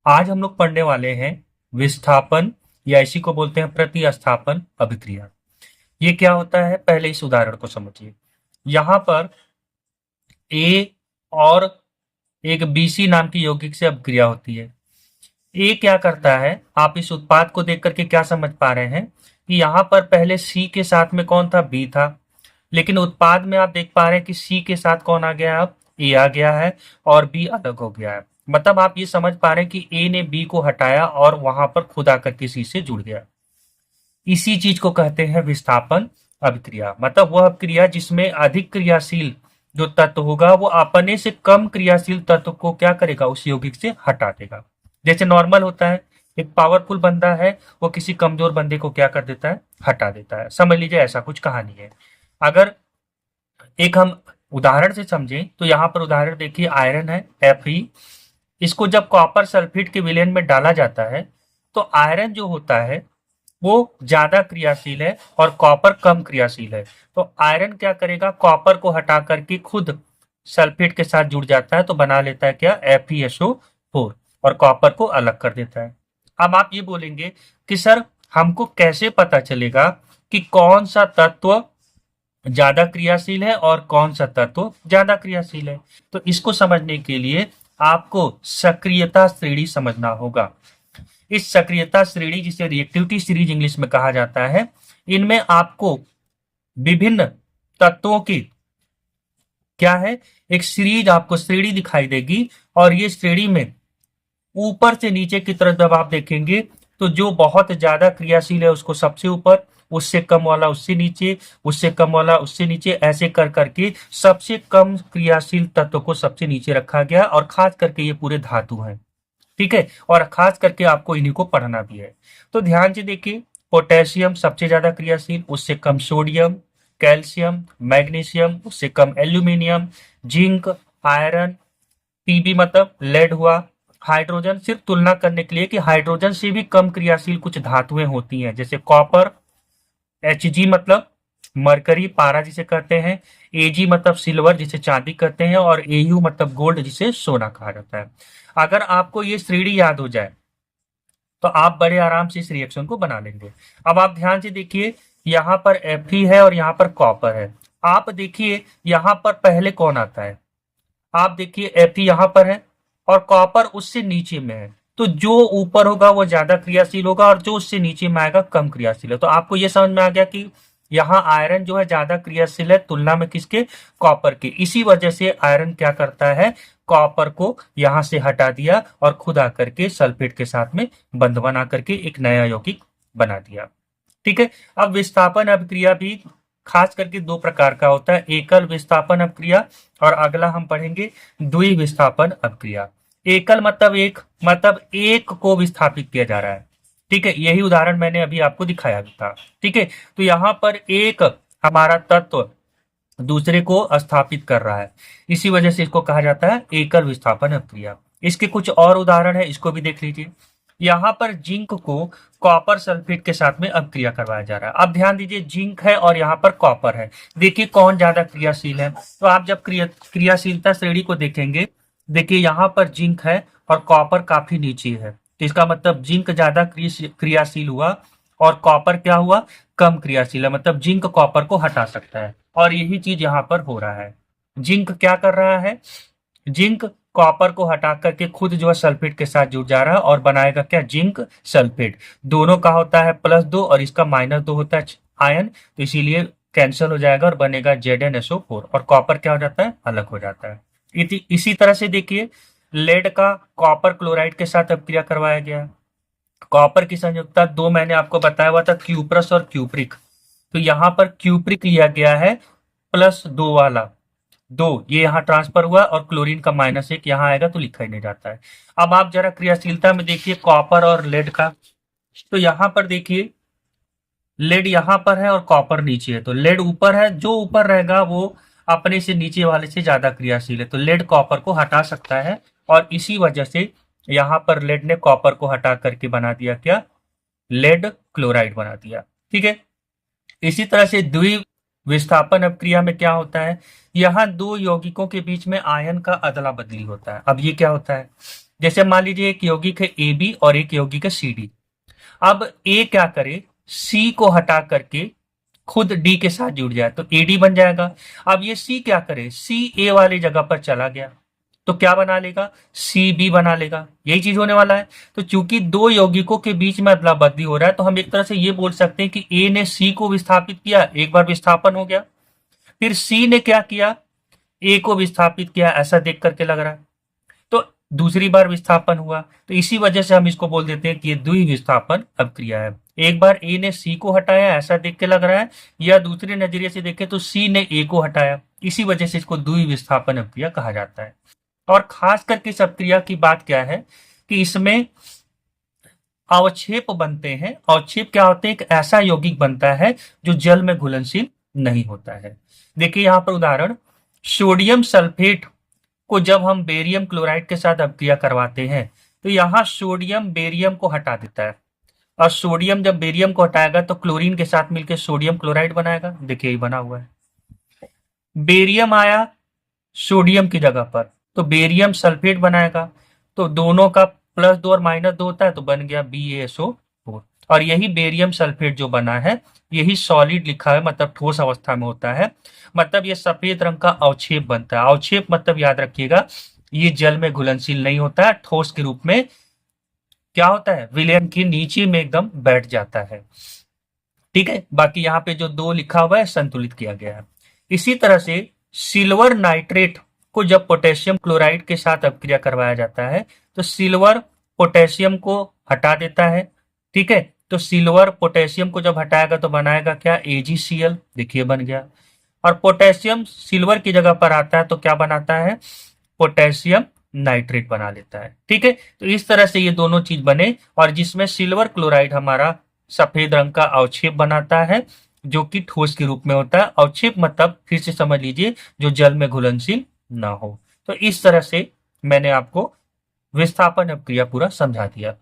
आज हम लोग पढ़ने वाले हैं विस्थापन या इसी को बोलते हैं प्रतिस्थापन अभिक्रिया। ये क्या होता है, पहले इस उदाहरण को समझिए। यहाँ पर ए और एक बीसी नाम की यौगिक से अभिक्रिया होती है। ए क्या करता है, आप इस उत्पाद को देख करके क्या समझ पा रहे हैं कि यहाँ पर पहले सी के साथ में कौन था, बी था। लेकिन उत्पाद में आप देख पा रहे हैं कि सी के साथ कौन आ गया है, अब ए आ गया है और बी अलग हो गया है। मतलब आप ये समझ पा रहे हैं कि ए ने बी को हटाया और वहां पर खुद आकर के सी से जुड़ गया। इसी चीज को कहते हैं विस्थापन अभिक्रिया। मतलब वह अभिक्रिया जिसमें अधिक क्रियाशील जो तत्व होगा वो अपने से कम क्रियाशील तत्व को क्या करेगा, उस यौगिक से हटा देगा। जैसे नॉर्मल होता है, एक पावरफुल बंदा है, वो किसी कमजोर बंदे को क्या कर देता है, हटा देता है। समझ लीजिए ऐसा कुछ कहानी है। अगर एक हम उदाहरण से समझें तो यहाँ पर उदाहरण देखिए, आयरन है Fe। इसको जब कॉपर सल्फेट के विलयन में डाला जाता है तो आयरन जो होता है वो ज्यादा क्रियाशील है और कॉपर कम क्रियाशील है। तो आयरन क्या करेगा, कॉपर को हटा करके खुद सल्फेट के साथ जुड़ जाता है तो बना लेता है क्या, FeSO4, और कॉपर को अलग कर देता है। अब आप ये बोलेंगे कि सर हमको कैसे पता चलेगा कि कौन सा तत्व ज्यादा क्रियाशील है और कौन सा तत्व ज्यादा क्रियाशील है। तो इसको समझने के लिए आपको सक्रियता श्रेणी समझना होगा। इस सक्रियता श्रेणी, जिसे रिएक्टिविटी सीरीज इंग्लिश में कहा जाता है, इनमें आपको विभिन्न तत्वों की क्या है, एक सीरीज आपको श्रेणी दिखाई देगी। और ये श्रेणी में ऊपर से नीचे की तरफ जब आप देखेंगे तो जो बहुत ज्यादा क्रियाशील है उसको सबसे ऊपर, उससे कम वाला उससे नीचे, उससे कम वाला उससे नीचे, ऐसे कर करके सबसे कम क्रियाशील तत्व को सबसे नीचे रखा गया। और खास करके ये पूरे धातु हैं, ठीक है, और खास करके आपको इन्हीं को पढ़ना भी है। तो ध्यान से देखिए, पोटेशियम सबसे ज्यादा क्रियाशील, उससे कम सोडियम, कैल्शियम, मैग्नीशियम, उससे कम एल्यूमिनियम, जिंक, आयरन, पीबी मतलब लेड हुआ, हाइड्रोजन। सिर्फ तुलना करने के लिए कि हाइड्रोजन से भी कम क्रियाशील कुछ धातुएं होती हैं, जैसे कॉपर, Hg मतलब मरकरी पारा जिसे कहते हैं, Ag मतलब सिल्वर जिसे चांदी कहते हैं, और Au मतलब गोल्ड जिसे सोना कहा जाता है। अगर आपको ये श्रेणी याद हो जाए तो आप बड़े आराम से इस रिएक्शन को बना लेंगे। अब आप ध्यान से देखिए, यहाँ पर Fe है और यहाँ पर कॉपर है। आप देखिए यहाँ पर पहले कौन आता है, आप देखिए Fe यहाँ पर है और कॉपर उससे नीचे में है। तो जो ऊपर होगा वो ज्यादा क्रियाशील होगा और जो उससे नीचे में आएगा कम क्रियाशील है। तो आपको ये समझ में आ गया कि यहाँ आयरन जो है ज्यादा क्रियाशील है तुलना में किसके, कॉपर के। इसी वजह से आयरन क्या करता है, कॉपर को यहाँ से हटा दिया और खुद आकर के सल्फेट के साथ में बंध बना करके एक नया यौगिक बना दिया। ठीक है। अब विस्थापन अभिक्रिया भी खास करके दो प्रकार का होता है, एकल विस्थापन अभिक्रिया और अगला हम पढ़ेंगे द्वि विस्थापन अभिक्रिया। एकल मतलब एक को विस्थापित किया जा रहा है। ठीक है, यही उदाहरण मैंने अभी आपको दिखाया भी था। ठीक है, तो यहाँ पर एक हमारा तत्व दूसरे को स्थापित कर रहा है, इसी वजह से इसको कहा जाता है एकल विस्थापन अभिक्रिया। इसके कुछ और उदाहरण है, इसको भी देख लीजिए। यहाँ पर जिंक को कॉपर सल्फेट के साथ में अभिक्रिया करवाया जा रहा है। अब ध्यान दीजिए, जिंक है और यहाँ पर कॉपर है। देखिए कौन ज्यादा क्रियाशील है। तो आप जब क्रियाशीलता श्रेणी को देखेंगे, देखिए यहाँ पर जिंक है और कॉपर काफी नीचे है, तो इसका मतलब जिंक ज्यादा क्रियाशील हुआ और कॉपर क्या हुआ, कम क्रियाशील है। मतलब जिंक कॉपर को हटा सकता है और यही चीज यहाँ पर हो रहा है। जिंक क्या कर रहा है, जिंक कॉपर को हटा करके खुद जो है सल्फेट के साथ जुड़ जा रहा है और बनाएगा क्या, जिंक सल्फेट। दोनों का होता है +2 और इसका -2 होता है आयन, तो इसीलिए कैंसिल हो जाएगा और बनेगा ZnSO4 और कॉपर क्या हो जाता है, अलग हो जाता है। इसी तरह से देखिए, लेड का कॉपर क्लोराइड के साथ अभिक्रिया करवाया गया। कॉपर की संयुक्ता दो मैंने आपको बताया हुआ था, क्यूप्रस और क्यूप्रिक। तो यहाँ पर क्यूप्रिक लिया गया है +2 वाला, दो ये यहाँ ट्रांसफर हुआ और क्लोरीन का -1 यहाँ आएगा तो लिखा ही नहीं जाता है। अब आप जरा क्रियाशीलता में देखिए कॉपर और लेड का, तो यहाँ पर देखिए लेड यहाँ पर है और कॉपर नीचे है, तो लेड ऊपर है, जो ऊपर रहेगा वो अपने से नीचे वाले से ज्यादा क्रियाशील है, तो लेड कॉपर को हटा सकता है। और इसी वजह से यहाँ पर लेड ने कॉपर को हटा करके बना दिया क्या, लेड क्लोराइड बना दिया। ठीक है, इसी तरह से द्वि विस्थापन अभिक्रिया में क्या होता है, यहाँ दो यौगिकों के बीच में आयन का अदला बदली होता है। अब ये क्या होता है, जैसे मान लीजिए एक यौगिक है AB और एक यौगिक है CD। अब A क्या करे, C को हटा करके खुद D के साथ जुड़ जाए तो AD बन जाएगा। अब ये C क्या करे, C A वाली जगह पर चला गया तो क्या बना लेगा, CB बना लेगा। यही चीज होने वाला है। तो चूंकि दो यौगिकों के बीच में अदला बदली हो रहा है तो हम एक तरह से ये बोल सकते हैं कि A ने C को विस्थापित किया, एक बार विस्थापन हो गया, फिर C ने क्या किया, A को विस्थापित किया, ऐसा देख करके लग रहा है। तो दूसरी बार विस्थापन हुआ, तो इसी वजह से हम इसको बोल देते हैं कि ये द्विविस्थापन अभिक्रिया है। एक बार ए ने सी को हटाया, ऐसा देख के लग रहा है, या दूसरे नजरिए से देखें तो सी ने ए को हटाया, इसी वजह से इसको द्विविस्थापन अभिक्रिया कहा जाता है। और खास करके इस अभिक्रिया की बात क्या है कि इसमें अवक्षेप बनते हैं। अवक्षेप क्या होते हैं, एक ऐसा यौगिक बनता है जो जल में घुलनशील नहीं होता है। देखिए यहाँ पर उदाहरण, सोडियम सल्फेट को जब हम बेरियम क्लोराइड के साथ अभिक्रिया करवाते हैं तो यहाँ सोडियम बेरियम को हटा देता है, और सोडियम जब बेरियम को हटाएगा तो क्लोरीन के साथ मिलकर सोडियम क्लोराइड बनाएगा। देखिए ये बना हुआ है, बेरियम आया सोडियम की जगह पर तो बेरियम सल्फेट बनाएगा, तो दोनों का +2 और -2 होता है तो बन गया BaSO4। और यही बेरियम सल्फेट जो बना है यही सॉलिड लिखा है, मतलब ठोस अवस्था में होता है, मतलब ये सफेद रंग का अवक्षेप बनता है। अवक्षेप मतलब याद रखिएगा ये जल में घुलनशील नहीं होता है, ठोस के रूप में क्या होता है, विलयन के नीचे में एकदम बैठ जाता है। ठीक है, बाकी यहाँ पे जो 2 लिखा हुआ है संतुलित किया गया है। इसी तरह से सिल्वर नाइट्रेट को जब पोटेशियम क्लोराइड के साथ अभिक्रिया करवाया जाता है तो सिल्वर पोटेशियम को हटा देता है। ठीक है, तो सिल्वर पोटेशियम को जब हटाएगा तो बनाएगा क्या, AgCl। देखिए बन गया। और पोटेशियम सिल्वर की जगह पर आता है तो क्या बनाता है, पोटेशियम नाइट्रेट बना लेता है। ठीक है, तो इस तरह से ये दोनों चीज बने, और जिसमें सिल्वर क्लोराइड हमारा सफेद रंग का अवक्षेप बनाता है जो कि ठोस के रूप में होता है। अवक्षेप मतलब फिर से समझ लीजिए जो जल में घुलनशील ना हो। तो इस तरह से मैंने आपको विस्थापन अभिक्रिया पूरा समझा दिया।